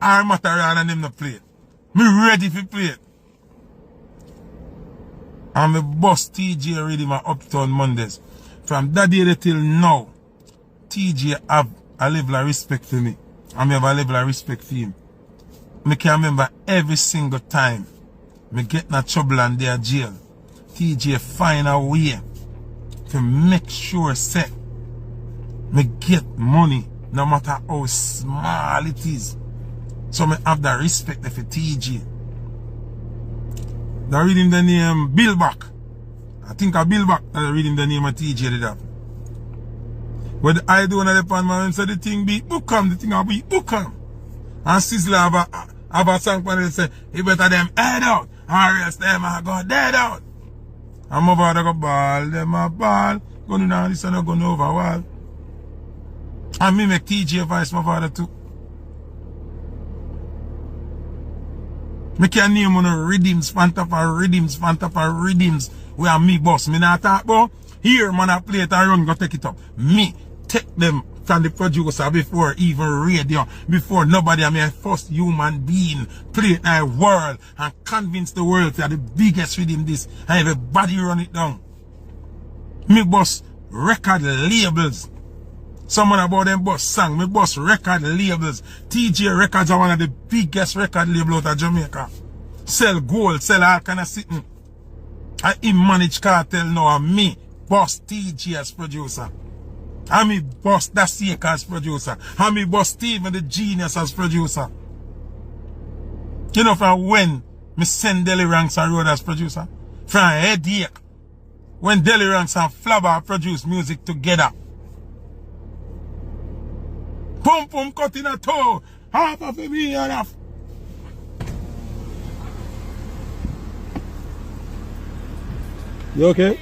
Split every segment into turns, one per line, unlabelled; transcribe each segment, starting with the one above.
our material and them no play it. Me ready to play it. And me boss TJ ready my Uptown Mondays. From that day till now, TJ have a level of respect for me. And me have a level of respect for him. Me can remember every single time me get in trouble and they are jail. TJ find a way to make sure say me get money no matter how small it is. So me have that respect for TJ. They read him the name Bill Back. I think a Bill Back that read him the name of TJ did that. But I do another pan man say the thing be Bookham, the thing will be Bookham. And Sizzler have a song panel say, you better them head out, or else them are go dead out. And my father go ball, them a ball, going down this and going over wall. And me make TJ voice my father too. Me can name on rhythms, fan top of rhythms, fan top of rhythms. Where me boss, me not talk about. Here man I play it and run, go take it up. Me take them from the producer before even radio, before nobody, I'm a first human being, play it in the world and convince the world that the biggest rhythm this and everybody run it down. Me boss record labels. Someone about them boss song, me boss record labels. TJ Records are one of the biggest record labels out of Jamaica. Sell gold, sell all kind of sitting. And he manage cartel now and me boss TJ as producer. And me boss Dasika as producer. And me boss Steven the Genius as producer. You know from when me send Deli Ranks and Road as producer? From Headache. When Deli Ranks and Flabber produce music together. Pum pum cut in a toe. Half of it be enough. You okay?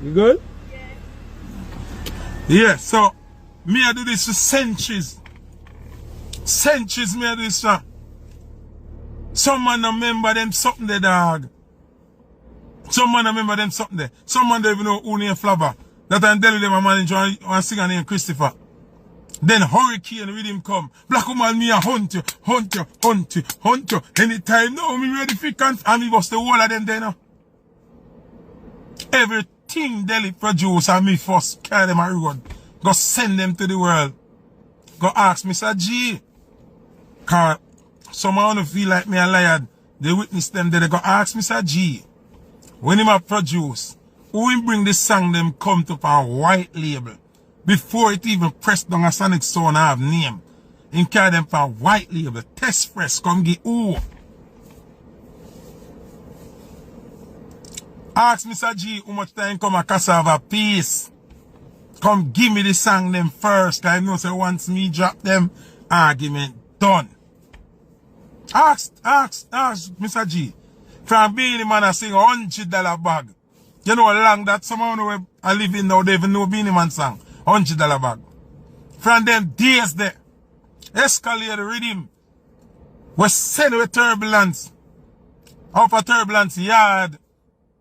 You good? Yeah, so me I do this for centuries. Centuries me I do this for. Some man remember them something there, dog. Some man remember them something there. Some man don't even know who named Flabber. That I'm telling them a manager and singer named Christopher. Then hurricane with him come. Black woman me a hunt you, hunt you, hunt you, hunt you. Anytime now me ready for conf and me bust the whole of them there now. Everything Delhi produce and me first carry them a road. Go send them to the world. Go ask Mr. G. Cause someone feel like me a liar. They witness them there. They go ask Mr. G. When him a produce, who him bring the song them come to a white label. Before it even pressed down a Sonic Sound have name. Him carry them for a white label. Test press come get who. Ask Mr. G how much time come a cassava piece. Come give me the song them first. Cause I know say once me drop them, argument done. Ask Mr. G. From being the man I sing $100 bag. You know how long that someone who I live in now, they even know Beanie Man song. $100 bag. From them days there. Escalate the rhythm. We send with turbulence. Out of turbulence yard.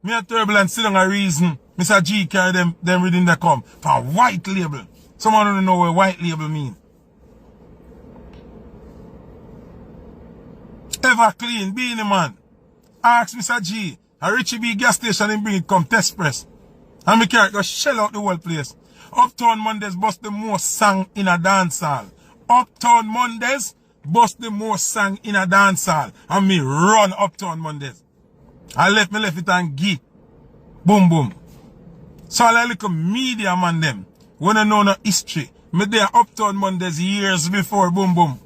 Me a turbulence sit on a reason. Mr. G carry them rhythm that come. For white label. Someone don't know what white label mean. Ever clean, Beanie Man. Ask Mr. G. A Richie B gas station and bring it come test press. And me carry go shell out the whole place. Uptown Mondays bust the most song in a dance hall. Uptown Mondays bust the most song in a dance hall. And me run Uptown Mondays. I left it and git. Boom boom. So I like a media man them. When I know no history. Me there Uptown Mondays years before boom boom.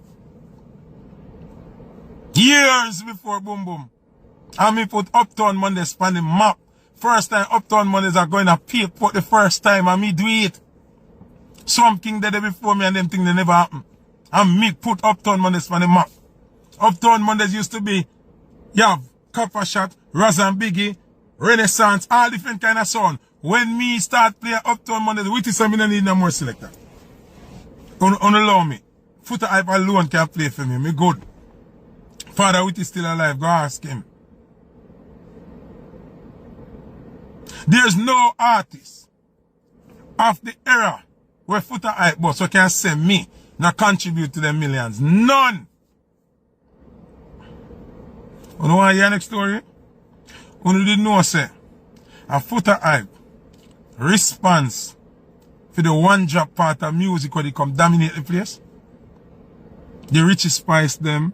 Years before boom boom. And me put Uptown Mondays on the map. First time Uptown Mondays are going to pay for the first time and me do it. Some king did it before me and them things they never happen. And me put Uptown Mondays on the map. Uptown Mondays used to be, you have Copper Shot, Raz and Biggie, Renaissance, all different kind of sound. When me start playing Uptown Mondays, which is something I need no more selector. Allow me. Foota Hype alone can play for me. Me good. Father Whit is still alive. Go ask him. There's no artist of the era where Foota Hype boss who can say me not contribute to the millions. None. You know what your next story? You didn't know, say, a Foota Hype response for the one drop part of music where they come dominate the place. The Richie Spice them,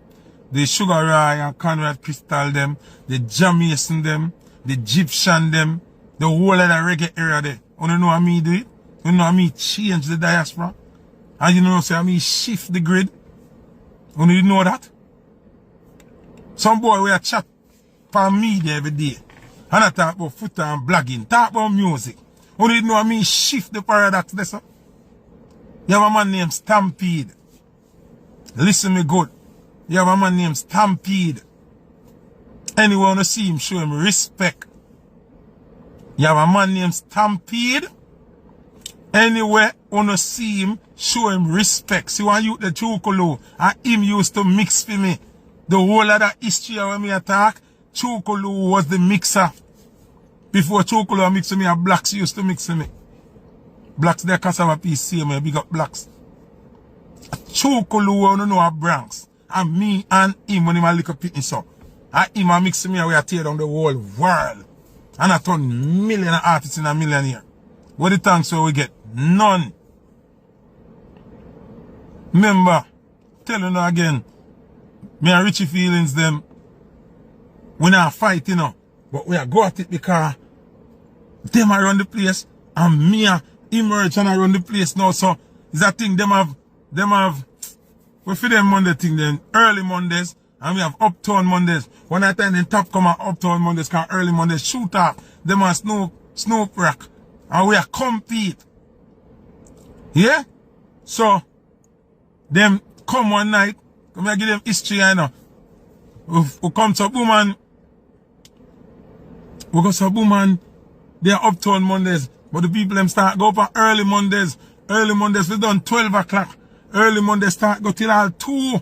the Sugar Ray and Conrad Crystal them, the Jamaican them, the Gyptian them, the whole of the reggae area there. You know how me do it? You know how me change the diaspora? And you know say how me shift the grid? You didn't know that? Some boy we a chat for media every day. And I talk about Foota and blogging, talk about music. You didn't know how me shift the paradox there, sir? You have a man named Stampede. Listen me good. You have a man named Stampede. Anyone wanna see him, show him respect. You have a man named Stampede. Anywhere wanna see him, show him respect. See one you the Chukulu, and him used to mix for me. The whole of that history when me attack, Chukulu was the mixer. Before Chukulu mix with me, and blacks used to mix with me. Blacks there cassava piece, see me, big up blacks. Chukulu wanna know a Bronx. And me and him when him a little pitney so. And him a mix with me, and we a tear down the whole world. And I turn million artists in a millionaire. What the thanks we get? None. Remember, tell you now again, me and Richie Feelings them, we not fight, you know, but we are go at it because them are run the place and me emerge and I run the place now. So it's a thing them have, we for them Monday thing then, early Mondays, and we have Uptown Mondays. One time then top come out Uptown Mondays, cause early Mondays shoot up, them are Snoop Rock, and we are compete. Yeah? So, them come one night, come here give them history, you know. We come to Woman, we go to Woman, they are Uptown Mondays, but the people them start go up on early Mondays. Early Mondays we done 12 o'clock. Early Mondays start go till all 2.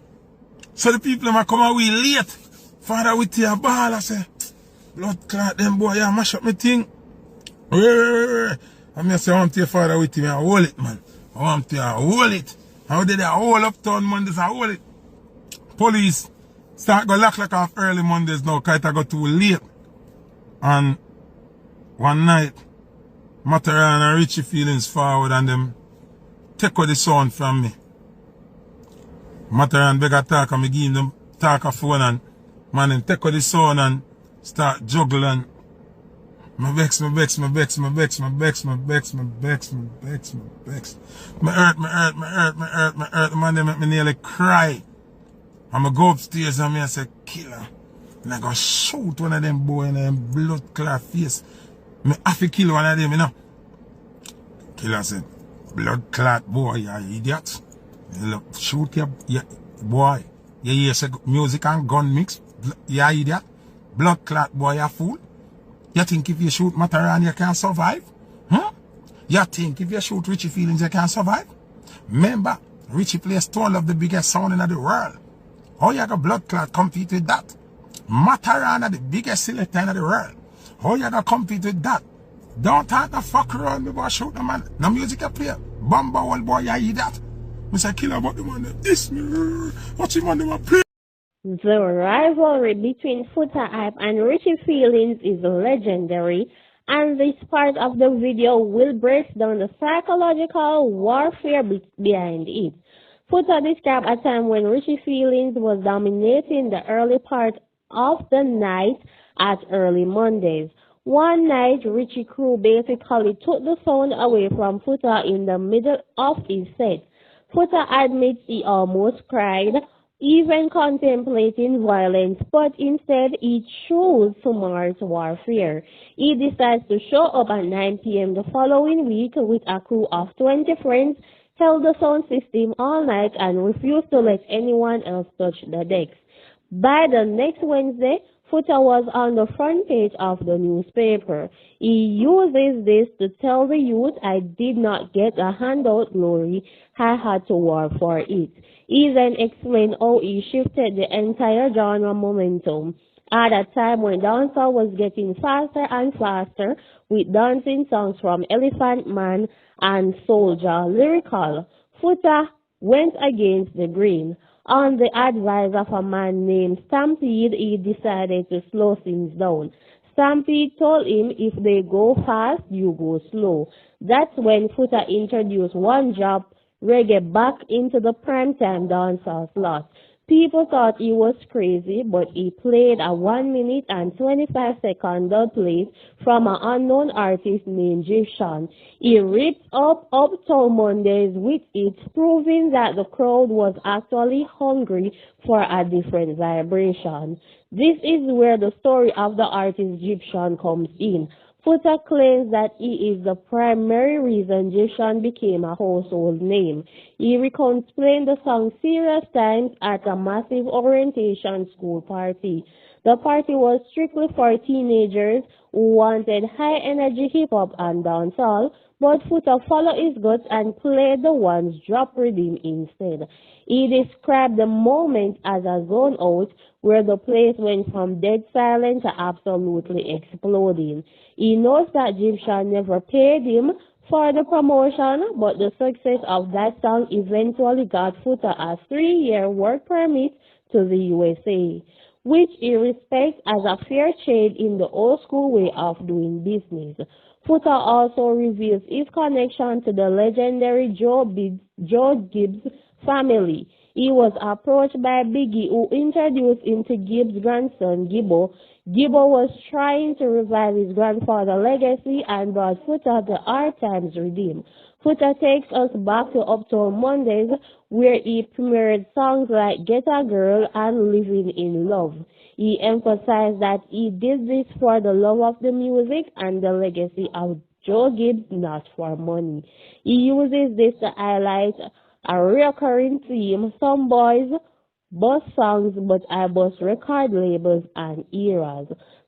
So the people them come away late. Father with your ball, I say, blood clot them boy, yeah, mash up my thing. And me say, I want to your father with me, I hold it, man. I want to hold it. How did I hold Uptown Mondays, I hold it. Police start go lock like off early Mondays now, because it got too late. And one night, Mataran and Richie Feelings forward and them take out the sound from me. Mataran beg a talk and me give them talk a phone and man them take out the sound and start juggling. Me vex. Me hurt. The man them make me nearly cry. And I go upstairs and I say, killer. And I go shoot one of them boy in them blood clot face. I have to kill one of them, you know. Killer said, blood clot boy, you idiot. You look, shoot your boy. You hear say music and gun mix. You idiot. Blood clot boy, you fool. You think if you shoot Mataran you can survive? You think if you shoot Richie Feelings you can survive? Remember, Richie plays two of the biggest sound in the world. How you got blood clot compete with that? Mataran the biggest selector in the world. How you got compete with that? Don't talk the fuck around me boy, shoot the man. No music you play. Bamba old boy, you hear that? I say kill about the man. This me. Watch him on them play.
The rivalry between Foota Hype and Richie Feelings is legendary, and this part of the video will break down the psychological warfare behind it. Foota described a time when Richie Feelings was dominating the early part of the night at early Mondays. One night, Richie crew basically took the sound away from Foota in the middle of his set. Foota admits he almost cried, even contemplating violence, but instead he chose to march warfare. He decides to show up at 9 p.m. the following week with a crew of 20 friends, held the sound system all night, and refused to let anyone else touch the decks. By the next Wednesday, Foota was on the front page of the newspaper. He uses this to tell the youth, I did not get a handout glory, I had to work for it. He then explained how he shifted the entire genre momentum at a time when dancehall was getting faster and faster, with dancing songs from Elephant Man and Soldier lyrical. Foota went against the grain. On the advice of a man named Stampede, he decided to slow things down. Stampede told him, if they go fast, you go slow. That's when Foota introduced one drop reggae back into the primetime dancehall slot. People thought he was crazy, but he played a 1 minute and 25-second dub plate from an unknown artist named Gyptian. He ripped up Uptown Mondays with it, proving that the crowd was actually hungry for a different vibration. This is where the story of the artist Gyptian comes in. Foota claims that he is the primary reason Gyptian became a household name. He recounts playing the song serious times at a massive orientation school party. The party was strictly for teenagers who wanted high-energy hip-hop and dancehall, but Foota followed his guts and played the one's drop rhythm instead. He described the moment as a zone out where the place went from dead silent to absolutely exploding. He knows that Gyptian never paid him for the promotion, but the success of that song eventually got Foota a 3-year work permit to the USA, which he respects as a fair trade in the old school way of doing business. Foota also reveals his connection to the legendary Joe Gibbs family. He was approached by Biggie, who introduced him to Gibbs' grandson, Gibbo. Gibbo was trying to revive his grandfather's legacy and brought Foota the hard times redeemed. Foota takes us back to Uptown Mondays, where he premiered songs like Get a Girl and Living in Love. He emphasized that he did this for the love of the music and the legacy of Joe Gibbs, not for money. He uses this to highlight a recurring theme: some boys bust songs, but I bust record labels and eras.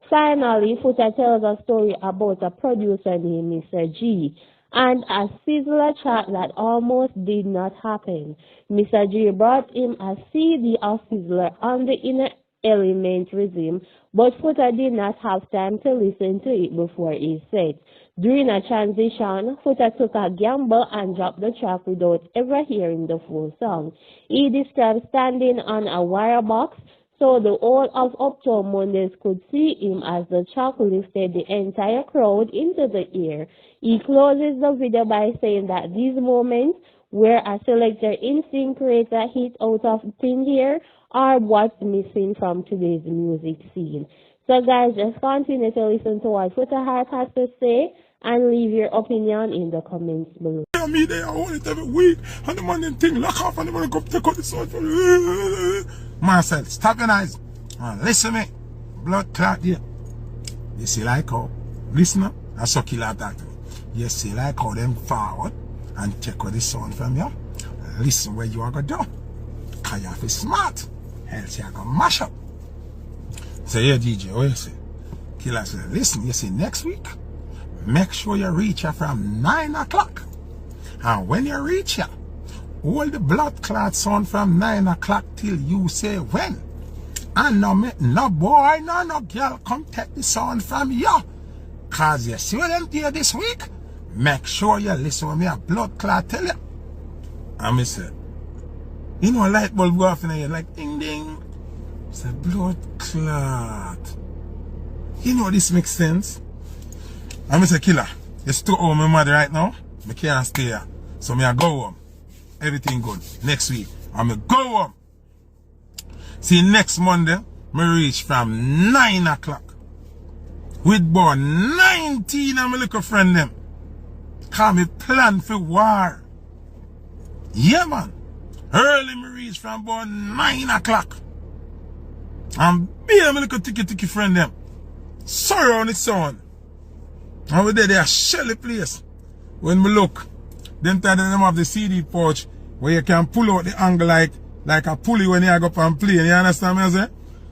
Finally, Foota tells a story about a producer named Mr. G and a Sizzler track that almost did not happen. Mr. G brought him a CD of Sizzler on the Inner Element rhythm, but Foota did not have time to listen to it before he set. During a transition, Foota took a gamble and dropped the track without ever hearing the full song. He described standing on a wire box so the whole of Uptown Mondays could see him as the track lifted the entire crowd into the air. He closes the video by saying that these moments where a selector instinct creates a hit out of thin air are what's missing from today's music scene. So guys, just continue to listen to what Foota Hype has to say and leave your opinion in the comments below.
Me there, I want it every week, and the man them thing lock off, and the man come take out the sound from Marcel, stop your eyes and listen me. Blood clot here. You see like how, listen up, that's what killer that. You see like how them forward and take out the sound from you. Listen where you are going to do. Cause you have to be smart, else you are going to mash up. So yeah, DJ, what you say? Killer said, listen, you see next week, make sure you reach her from 9 o'clock. And when you reach her, hold the blood clot sound from 9 o'clock till you say when. And no boy, no girl come take the sound from you. Cause you see what them here this week, make sure you listen when me a blood clot tell you. And me say, you know a light bulb go off in your like ding ding. It's a blood clot. You know this makes sense? And me say, killer, you still owe my mother right now. I can't stay here. So me I go home. Everything good. Next week, I'm going to go home. See, next Monday, me reach from 9 o'clock. With about 19 of my little friend them. Cause me plan for war. Yeah, man. Early me reach from about 9 o'clock. And be my little ticky friend them. Surround the sound. And we there, they are shelly place. When we look, them tell them have the CD pouch where you can pull out the angle like a pulley when you go up and play. You understand me? I say?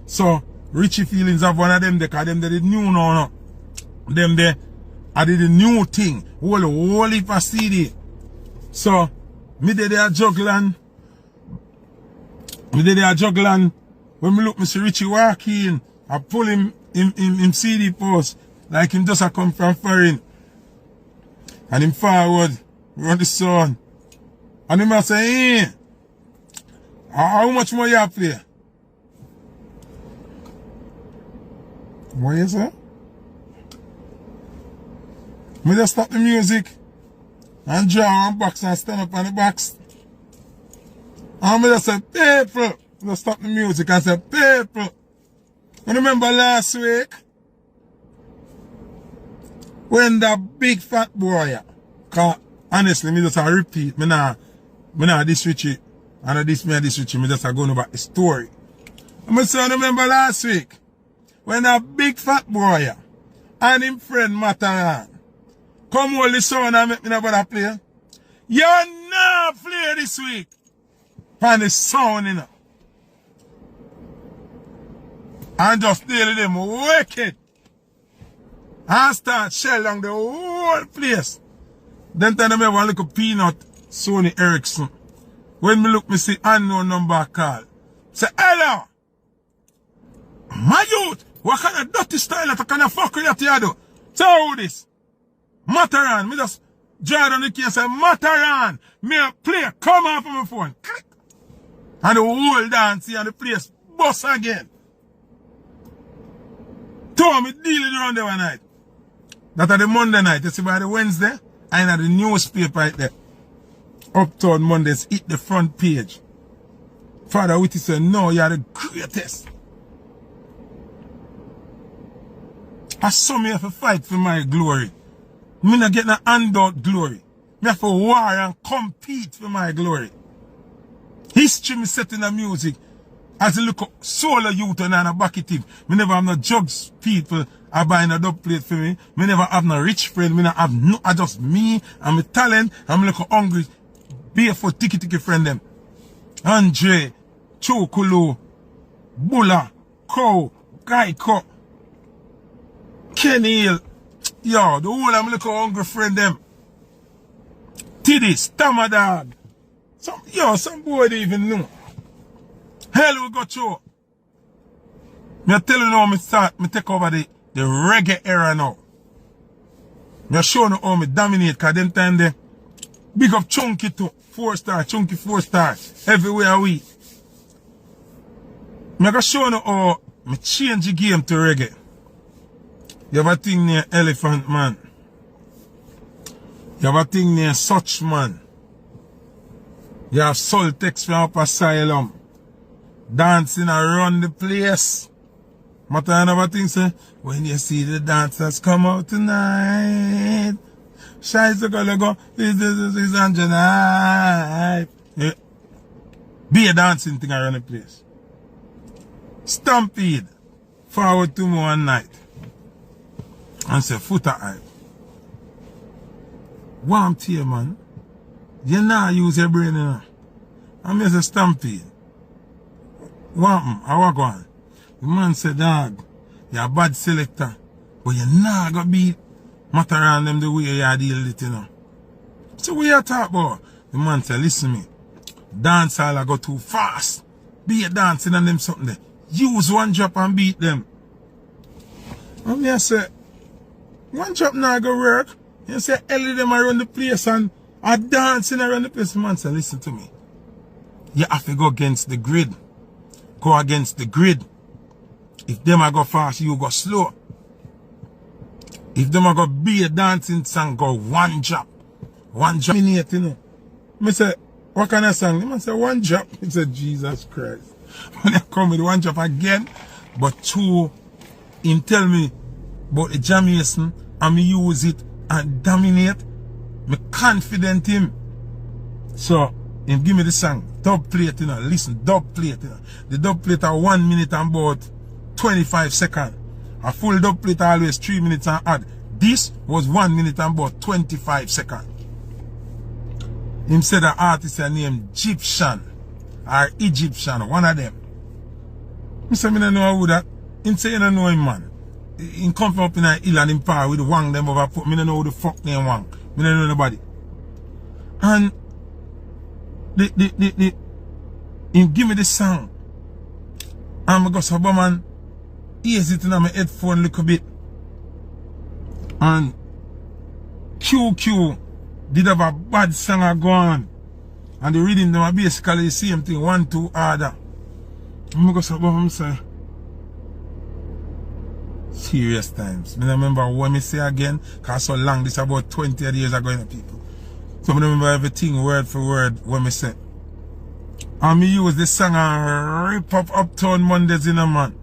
So, Richie Feelings have one of them there, because them they did new now. Them there, I did the new thing. Whole heap of CD. So, me there juggling. Me there juggling. When me look, me see Richie walk in, I pull him in CD post. Like him just a come from foreign. And him forward, run the sun. And him a say, hey. How much more you have play? What you say? Me just stop the music and draw one box and stand up on the box. And me just say, people. Me just stop the music and say, people. You remember last week? When that big fat boy, cause honestly, me just repeat, me nah this Richie, and this Richie, me just going about the story. And me say, remember last week? When that big fat boy and him friend Mataran come hold the sound and make me never play. You not play this week. Pan the sound, you know. And just deal with them wicked. And start shell down the whole place. Then time I want to look at Peanut, Sony Ericsson. When me look, me see unknown number call. Say, hello. My youth, what kind of dirty style that kind of fuckery that you do? So how this? Mataran, me just draw down the key and say, Mataran, me a play, come off of my phone. Click. And the whole dance here and the place bust again. Told me deal it around there one night. That are the Monday night. You see by the Wednesday, I had the newspaper right there. Uptown Mondays hit the front page. Father Witty said, no, you are the greatest. I saw me have to fight for my glory. Me not get no handout glory. Me have to war and compete for my glory. History me set in the music. As you look up solo youth and a bucket team. Me never have no drugs people are buying a dub plate for me. Me never have no rich friend. Me not have no, I just me and my talent and me look hungry. Barefoot tiki friend them. Andre, Chokolo, Bulla, Cow, Geico, Kenny Hill. Yo, the whole I'm looking hungry friend them. Tiddy, Stammer Dog. Some boy they even know. Hell we got through. Me tell you now me take over the reggae era now. Me show you how me dominate cause them time they big up Chunky too. 4-star, Chunky 4-star. Everywhere we. Me gonna show you how me change the game to reggae. You have a thing near Elephant Man. You have a thing near Such Man. You have Soltex from Up Asylum. Dancing around the place. But another thing say, when you see the dancers come out tonight, Shy's gonna go, this Angel night. Yeah. Be a dancing thing around the place. Stampede. Forward to more one night. And say, Foota Hype. Warm tea, man. You not use your brain, you know. I mean, it's a stampede. Warm, I walk on. The man said, dog, you're a bad selector. But you're not gonna beat Mataran them the way you deal with it, you know. So what you talk about? The man said, listen me. Dancehall I go too fast. Be a dancing and them something there. Use one drop and beat them. And me I say, one drop now go work. You say, Ellie them around the place and are dancing around the place. The man say, listen to me. You have to go against the grid. Go against the grid. If them I go fast, you go slow. If them I go be a dancing song, go one drop. One drop. You know. I say, what kind of song? The man say, one drop. He said, Jesus Christ. When I come with one drop again, but two, him tell me about the Jamaican and me use it and dominate. Me confident him. So, him give me the song. Dub plate, you know. Listen, dub plate, you know. The dub plate are 1 minute and about 25 seconds. A full dub plate always 3 minutes and odd. This was 1 minute and about 25 seconds. Him said the artist named Gyptian or Egyptian, one of them. I said, I don't know who that. Him say, I don't know him, man. He come from up in a hill and him power with the wang them over put. I don't know who the fuck name wang. I don't know nobody. And him give me the song. And I go so man, ease it in my headphone a little bit. And QQ did have a bad song go on. And the reading them are basically the same thing, 1, 2 order. I'm going to say serious times. I remember when I say again, because so long, this about 20 years ago, people. So I remember everything word for word when I say. And I use the song and rip up Uptown Mondays in a man.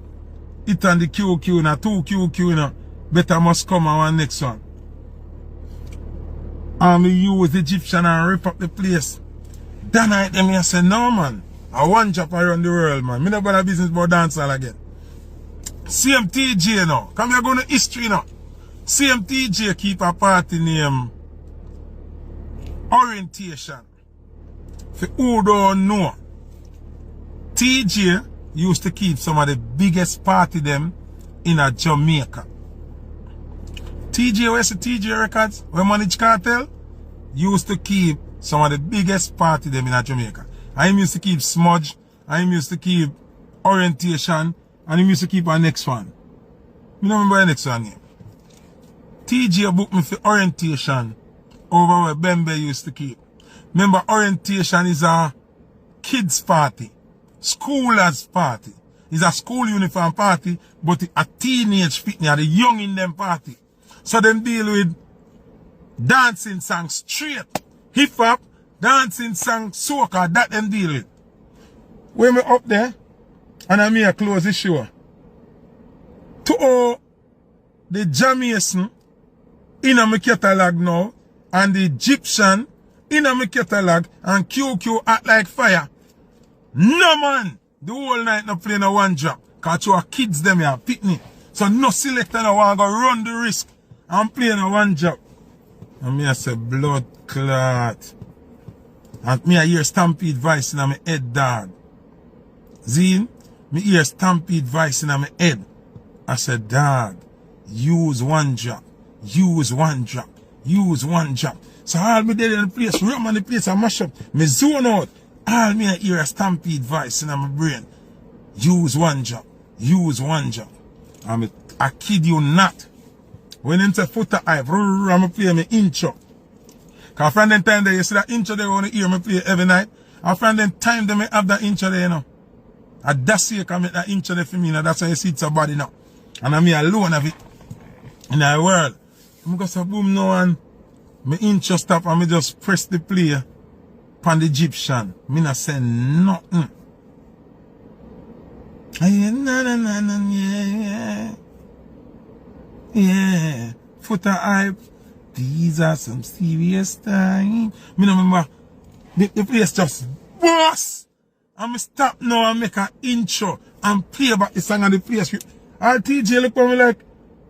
It and the QQ now, 2 QQ now. Better must come on one next one. And I use the Gyptian and rip up the place. That night, I say, no man. I one job around the world, man. Me no bother business about dancehall again. CMTJ now. Come here, go to history now. CMTJ keep a party name Orientation. For who don't know, TJ used to keep some of the biggest party them in a Jamaica. TJ, where's the TJ Records? Where Manage Cartel? Used to keep some of the biggest party them in a Jamaica. I used to keep Smudge, I used to keep Orientation, and he used to keep our next one. I don't remember the next one name. TJ booked me for Orientation over where Bembe used to keep. Remember, Orientation is a kids party, schoolers party. It's a school uniform party, but a teenage fitness, the young in them party. So them deal with dancing songs straight, hip hop, dancing songs, soca, that them deal with. When me up there, and I may close the show. To all the Jamaican in my catalog now, and the Gyptian in my catalog, and QQ act like fire. No man, the whole night not playing a one drop. Cause your kids them here, picnic. So no selector no want to run the risk and playing a one drop. And me I say blood clot. And me I hear stampede voice in my head, dog. Zine, me hear stampede voice in my head. I said, dog, use one drop. Use one drop. Use one drop. So all me there in the place, rum on the place, I mash up. Me zone out. All me I hear a stampede voice in my brain. Use one drop. Use one drop. I kid you not. When into Foota Hype, I'm play me intro. Cause from them time there, you see that intro they want to hear me play every night. And from them time they may have that intro there, you know. And that's why I can make that intro there for me, you know. That's why you see it's a body now. And I'm here alone of it. In the world. I'm going to say boom now and my intro stop and me just press the play on the Gyptian. Me not say nothing. Yeah. Yeah. Foota Hype. These are some serious times. Me no remember. The place just boss. And me stop now and make an intro and play back the song on the place. And TJ look at me like,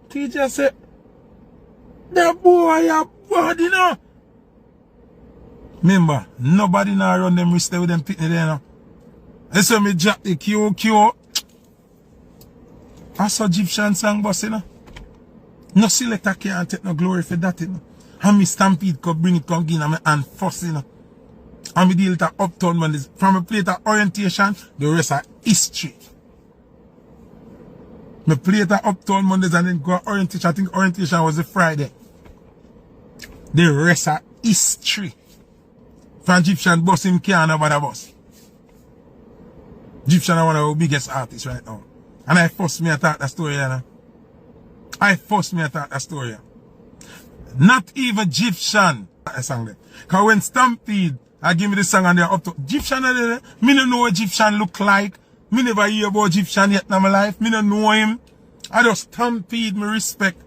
TJ said, that boy a bad, you know. Remember, nobody now run them wrist with them pitney there now. That's when me drop the QQ. I saw Gyptian song boss, you know. No selector can't take no glory for that, you know. And me stampede could bring it come in and me hand first, you know. And me deal with that Uptown Mondays. From me play that Orientation, the rest are history. Me play that Uptown Mondays and then go Orientation. I think Orientation was a Friday. The rest are history. From Gyptian boss him can't nobody boss. Gyptian is one of our biggest artists right now. And I forced me to talk that story, you know. I forced me to talk that story. Not even Gyptian. I sang there. Because when Stampede, I give me the song and they're up to Gyptian, me don't know what Gyptian look like. Me never hear about Gyptian yet in my life. Me don't know him. I just Stampede me respect.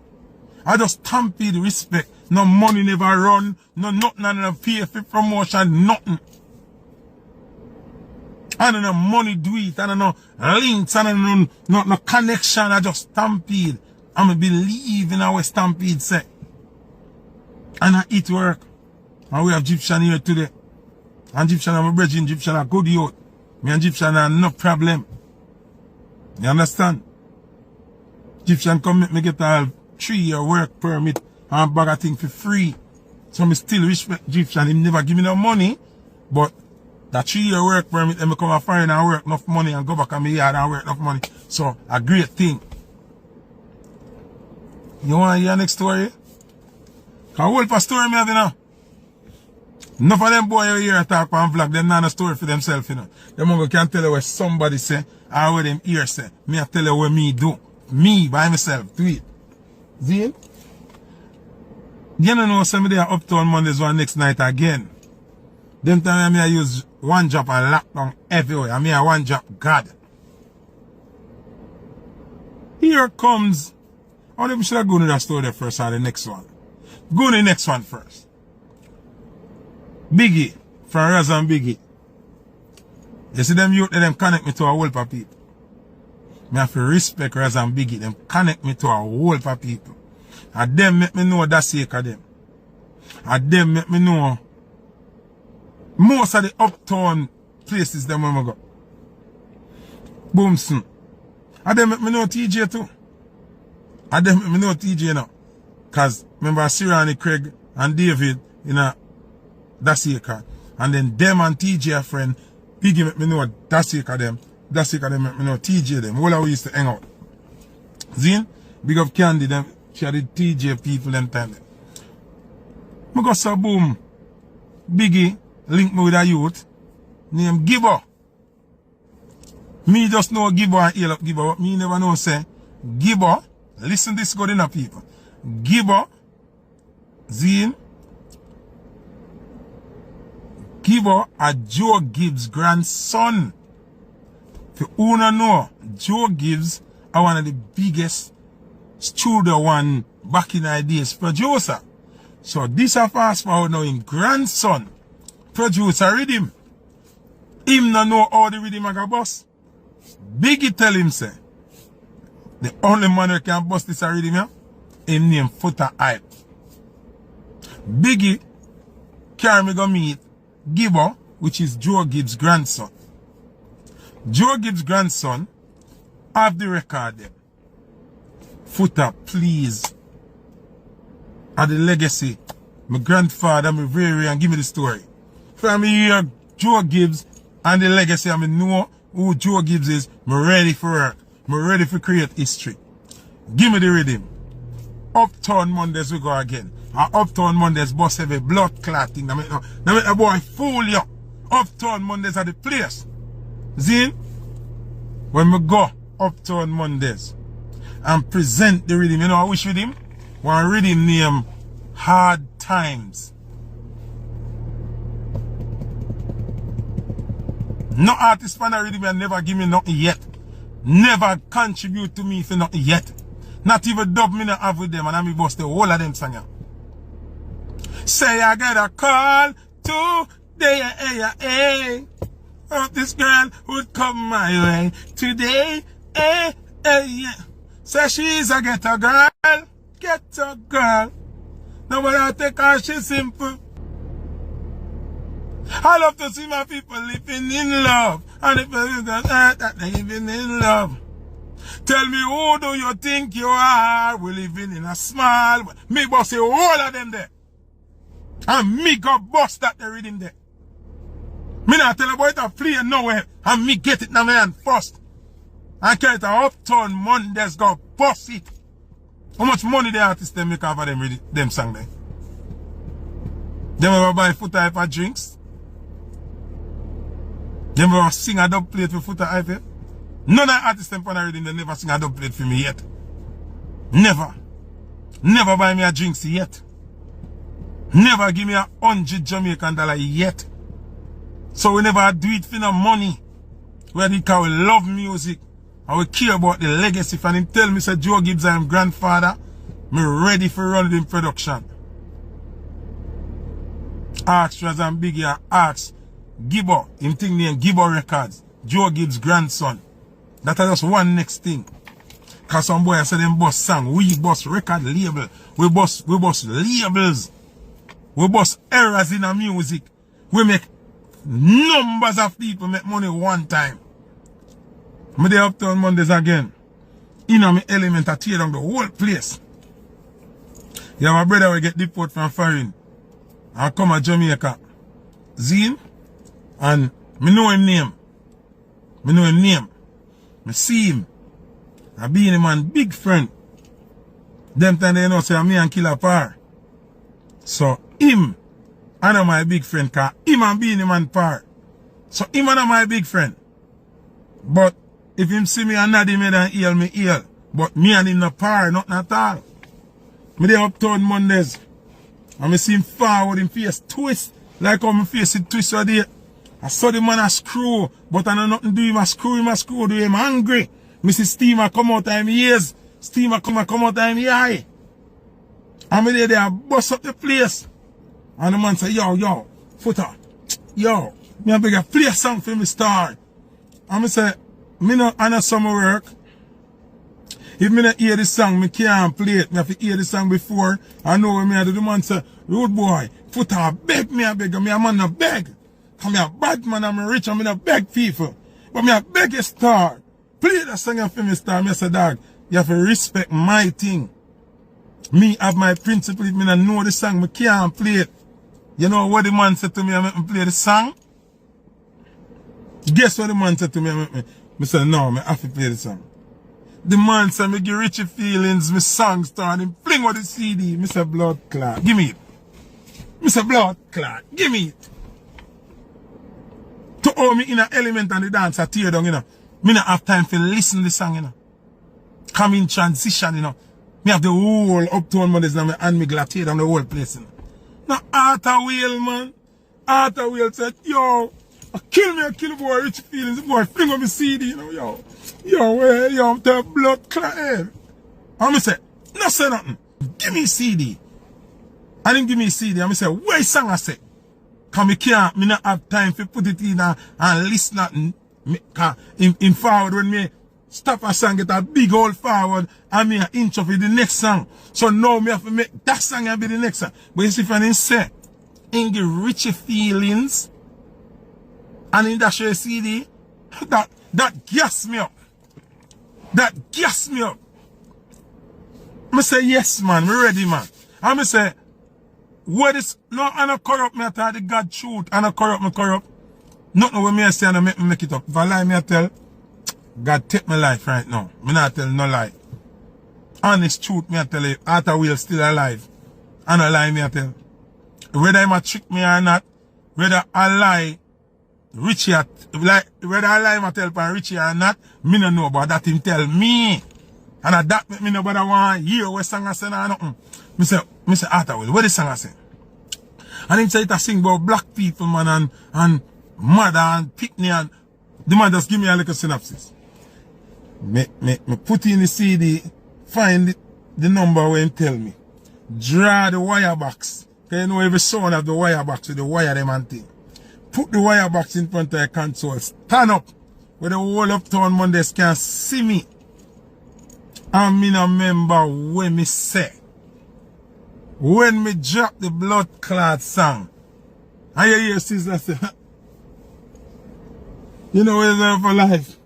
I just Stampede respect. No money never run. No nothing, I don't pay for promotion, nothing. I don't know money do it. I don't know links. I don't know no connection. I just Stampede. I'm believe in our Stampede say. And I eat work. And we have Gyptian here today. And Gyptian, I'm a brethren, Gyptian are good youth. Me and Gyptian are no problem. You understand? Gyptian come make me get a 3-year work permit and bag a thing for free. So me still respect Gyptian. He never give me no money. But that 3-year work permit, I come and find and work enough money and go back and me yard and work enough money. So a great thing. You want to hear next story? Cause what story me have now? Enough of them boy you hear talk on vlog, them not a story for themselves, you know. Them can tell you what somebody say, or what them ear say. Me I tell you what me do. Me, by myself, do it. See? You know somebody at Uptown Mondays one next night again. Them time I use one drop and lock down everywhere. I mean one drop God. Here comes. I wonder if we should go to that story there first or the next one. Go to the next one first. Biggie, from Raz and Biggie. You see them youth, them connect me to a whole heap of people. I have to respect Raz and Biggie, them connect me to a whole heap of people. And them make me know that's sake of them. And them make me know most of the uptown places them when I go. Boomson. And them make me know TJ too. And them make me know TJ now. Cause remember Sirani, Craig and David, you know, that's sake of. And then them and TJ a friend, Biggie make me know that's sake of them. That's sake of them make me know TJ them. All we used to hang out. Zine? Big up Candy them. She had the TJ people them time. I go so boom. Biggie link me with a youth named Gibbo. Me just know Gibbo and hail up Gibbo, but me never know say Gibbo, listen this good enough people. Gibbo, Zine, Gibbo a Joe Gibbs' grandson. If you wanna know, Joe Gibbs are one of the biggest studio one back in the days producer. So this a fast forward now in grandson producer rhythm. Him no know how the rhythm a go bust. Biggie tell him say the only man who can bust this a rhythm here, him name Foota Hype. Biggie carry me go meet Gibbo, which is Joe Gibbs' grandson. Joe Gibbs' grandson have the record there. Foota, please. At the legacy. My grandfather, my very, and give me the story. From here, Joe Gibbs and the legacy, I know who Joe Gibbs is. I'm ready for work. I'm ready for create history. Give me the rhythm. Uptown Mondays we go again. And Uptown Mondays boss have a blood clotting. Now make a boy fool you. Uptown Mondays are the place. See? When we go Uptown Mondays and present the rhythm, you know I wish with him? One rhythm name Hard Times. No artist fan of rhythm and never give me nothing yet. Never contribute to me for nothing yet. Not even dub me not have with them and I me bust the whole of them singing. Say I got a call today, of this girl would come my way today, yeah. Say she's a ghetto girl. Ghetto girl. Nobody take her, she's simple. I love to see my people living in love. And if you that they living in love. Tell me who do you think you are? We're living in a small. Me boss all of them there. And me go bust that they reading there. Me not tell about it a flee nowhere. And me get it in my hand first. And carry it a Uptown Mondays go bust it. How much money the artists them make over them song there? Them ever buy Foota Hype for drinks? Them ever sing a dub plate for Foota Hype? None of the artists them for reading they never sing a dub plate for me yet. Never. Never buy me a drinks yet. Never give me $100 Jamaican yet. So we never do it for no money. We love music. And we care about the legacy. If him tell me say Joe Gibbs I'm grandfather, me ready for running in production. Ask Raz and Biggie and ask Gibbo, him thing named Gibbo Records, Joe Gibbs' grandson. That is just one next thing. Cause some boy say them boss song, we boss record label, we boss labels, we boss errors in our music. We make numbers of people make money one time. Me dey Uptown Mondays again. In my element I tear down the whole place. You have a brother will get deported from foreign and come to Jamaica. Zine. And me know him name. Me know him name. Me see him. I be him man big friend. Them time they know say me and Killer Par. So him I know my big friend, cause him and being him and par. So him and my big friend. But if him see me and nod him head and heal me heal. But me and him no par, nothing at all. Me dey Uptown Mondays. And me see him forward, him face twist. Like how my face it twist so there. I saw the man a screw, but I know nothing do him a screw, do him angry. Me see steamer come out of him ears. Steamer come out of him eye. And me there bust up the place. And the man say, yo, Foota, yo, me a beg a play a song for me star. And me say, me no honor summer work. If me not hear the song, me can't play it. Me have to hear the song before. I know when me I do the man say, rude boy, Foota beg me a beg, me a man no beg. Cause me a bad man, I'm rich, and me no beg people. But me a beg a star. Play that song for me star. Me say, dog, you have to respect my thing. Me have my principle. If me not know the song, me can't play it. You know what the man said to me, I make me play the song? Guess what the man said to me, I make me? I said, no, I have to play the song. The man said, me give Richie Feelings, my song star, and him fling with the CD. I said, blood clot, give me it. I said, blood clot, give me it. To owe me in an element and the dance, I tear down, you know. Me not have time to listen to the song, you know. Come in transition, you know. Me have the whole Uptown Mondays now, and me glad tear down the whole place, you know. Now, Arthur Whale, man. Arthur Whale said, yo, I kill boy, Richie Feelings, the boy, fling on me CD, you know, yo, I'm the blood clot, eh. And I said, no say nothing. Give me CD. I didn't give me CD. I said, where song I say? Cause me not have time to put it in and listen nothing. In forward when me stop a song, get a big old forward, and me an inch of it the next song. So now me have to make that song and be the next song. But you see if I didn't say, in the Richie Feelings, and in that show CD, that gas me up. That gas me up. I say, yes man, me ready man. And I say, what is, no, I not corrupt me, I tell the God truth, I not corrupt me corrupt. Nothing with me I say and I make it up. If I lie me I tell, God take my life right now. Me not tell no lie. Honest truth me I tell you, Arthur Whale still alive. And I lie me I tell. Whether he might trick me or not, whether I lie, Richie, like, whether I lie him tell upon Richie or not, me no know, but that him tell me. And that make me nobody want to hear what song I say or nothing. Me say, Arthur Whale, what the song I say? And him say it a sing about black people, man, and mother and picnic, and the man just give me a little synopsis. Me put in the CD, find the number where him tell me. Draw the wire box. Cause you know every sound have the wire box with the wire them and thing. Put the wire box in front of the console. Stand up where the whole Uptown Mondays can see me. And me no remember when me say. When me drop the blood clot song. And you hear sister say, you know what's there for life?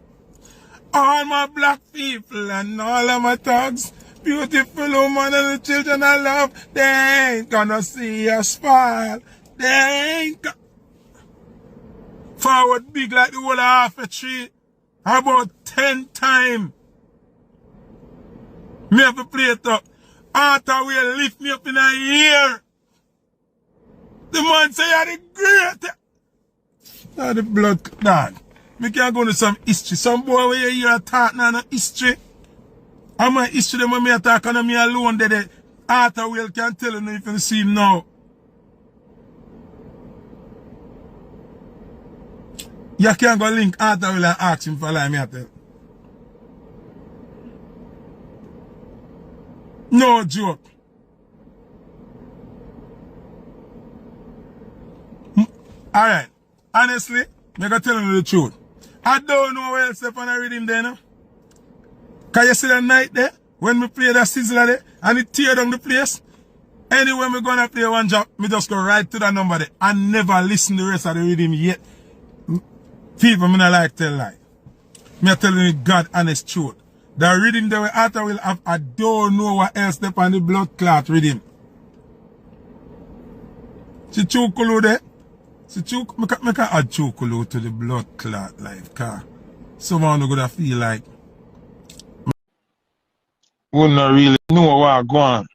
All my black people and all of my thugs, beautiful woman and the children I love, they ain't gonna see us fall. They ain't gonna... Forward big like the whole of half a tree. About 10 times. Me have to play it up. Arthur will lift me up in a year. The man say you're the greatest. Now the blood, dad. Me can go into some history. Some boy where you hear a talk now no history. And my history them when me attack and me alone there. Arthur will can tell you if you see him now. You can't go link Arthur will and ask him for lie me I tell. No joke. Alright. Honestly, I'm going to tell you the truth. I don't know where else up on a rhythm there now. Can you see that night there? When we play that sizzler there and it tear down the place? Anyway, we're going to play one drop, me just go right to that number there. I never listen to the rest of the rhythm yet. People, me not like tell lie. Me telling you God honest truth. The rhythm that we Arthur will have, I don't know what else step on the blood clot rhythm. See chukulu there? See chukulu, me can add chukulu to the blood clot life car. Someone who gonna feel like wouldn't really know what going on.